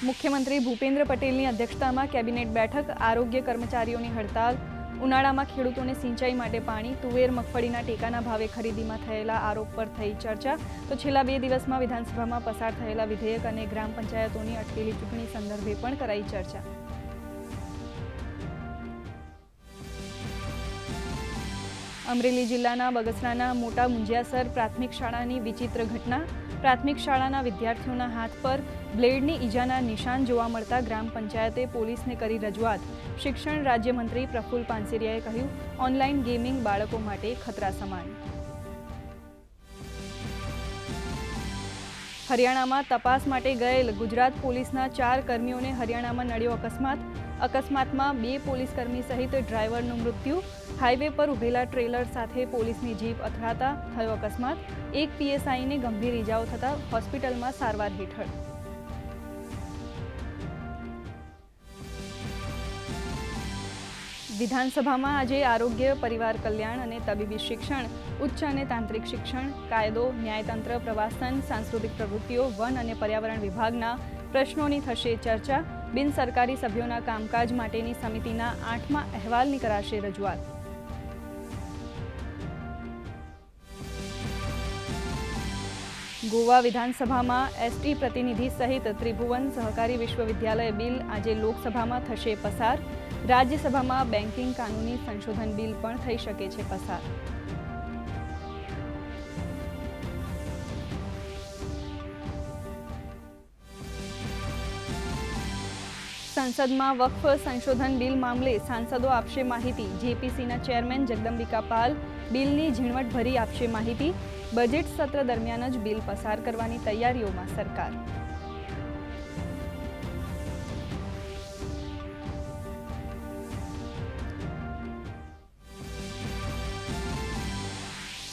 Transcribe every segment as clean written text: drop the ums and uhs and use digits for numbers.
મુખ્યમંત્રી ભૂપેન્દ્ર પટેલની અધ્યક્ષતામાં કેબિનેટ બેઠક, આરોગ્ય કર્મચારીઓની હડતાલ, ઉનાળામાં ખેડૂતોને સિંચાઈ માટે પાણી, તુવેર મગફળીના ટેકાના ભાવે ખરીદીમાં થયેલા આરોપ પર થઈ ચર્ચા. તો છેલ્લા 2 દિવસમાં વિધાનસભામાં પસાર થયેલા વિધેયક અને ગ્રામ પંચાયતોની અટકેલી ચૂંટણી સંદર્ભે પણ કરાઈ ચર્ચા. અમરેલી જિલ્લાના બગસરાના મોટા મુંજિયાસર પ્રાથમિક શાળાની વિચિત્ર ઘટના. પ્રાથમિક શાળાના વિદ્યાર્થીઓના હાથ પર બ્લેડની ઈજાના નિશાન જોવા મળતા ગ્રામ પંચાયતે પોલીસને કરી રજૂઆત. શિક્ષણ રાજ્યમંત્રી પ્રફુલ્લ પાનસેરિયાએ કહ્યું, ઓનલાઈન ગેમિંગ બાળકો માટે ખતરા સમાન. હરિયાણામાં તપાસ માટે ગયેલ ગુજરાત પોલીસના 4 કર્મીઓને હરિયાણામાં નડ્યો અકસ્માત. અકસ્માતમાં 2 પોલીસકર્મી સહિત ડ્રાઈવરનું મૃત્યુ. હાઈવે પર ઉભેલા ટ્રેલર સાથે પોલીસની જીપ અથડાતા થયો અકસ્માત. 1 પીએસઆઈને ગંભીર ઈજાઓ થતા હોસ્પિટલમાં સારવાર હેઠળ. વિધાનસભામાં આજે આરોગ્ય, પરિવાર કલ્યાણ અને તબીબી શિક્ષણ, ઉચ્ચ અને તાંત્રિક શિક્ષણ, કાયદો, ન્યાયતંત્ર, પ્રવાસન, સાંસ્કૃતિક પ્રવૃત્તિઓ, વન અને પર્યાવરણ વિભાગના પ્રશ્નોની થશે ચર્ચા. બિનસરકારી સભ્યોના કામકાજ માટેની સમિતિના 8મા અહેવાલની કરાશે રજૂઆત. ગોવા વિધાનસભામાં એસટી પ્રતિનિધિ સહિત ત્રિભુવન સહકારી વિશ્વવિદ્યાલય બિલ આજે લોકસભામાં થશે પસાર. રાજ્યસભામાં બેન્કિંગ કાનૂની સંશોધન બિલ પણ થઈ શકે છે પસાર. સંસદમાં વક્ફ સંશોધન બિલ મામલે સાંસદો આપશે માહિતી. જેપીસીના ચેરમેન જગદંબિકા પાલ બિલની ઝીણવટભરી આપશે માહિતી. બજેટ સત્ર દરમિયાન જ બિલ પસાર કરવાની તૈયારીઓમાં સરકાર.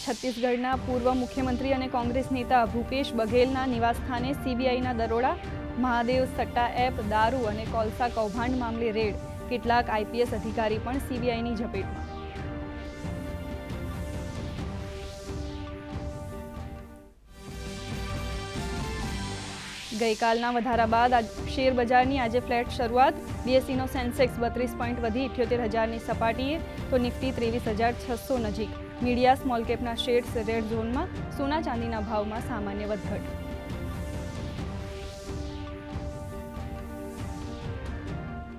છત્તીસગઢના પૂર્વ મુખ્યમંત્રી અને કોંગ્રેસ નેતા ભૂપેશ બઘેલના નિવાસસ્થાને સીબીઆઈના દરોડા. મહાદેવ સટ્ટા એપ, દારૂ અને કોલસા કૌભાંડ મામલે રેડ. કેટલાક આઈપીએસ અધિકારી પણ સીબીઆઈની ઝપેટમાં. ગઈકાલના વધારા બાદ શેર બજારની આજે ફ્લેટ શરૂઆત. બીએસઈનો સેન્સેક્સ 32 પોઈન્ટ વધી 78,000ની સપાટીએ, તો નિફ્ટી 23,600 નજીક. મીડિયા સ્મોલ કેપના શેર્સ રેડ ઝોનમાં. સોના ચાંદીના ભાવમાં સામાન્ય વધઘટ.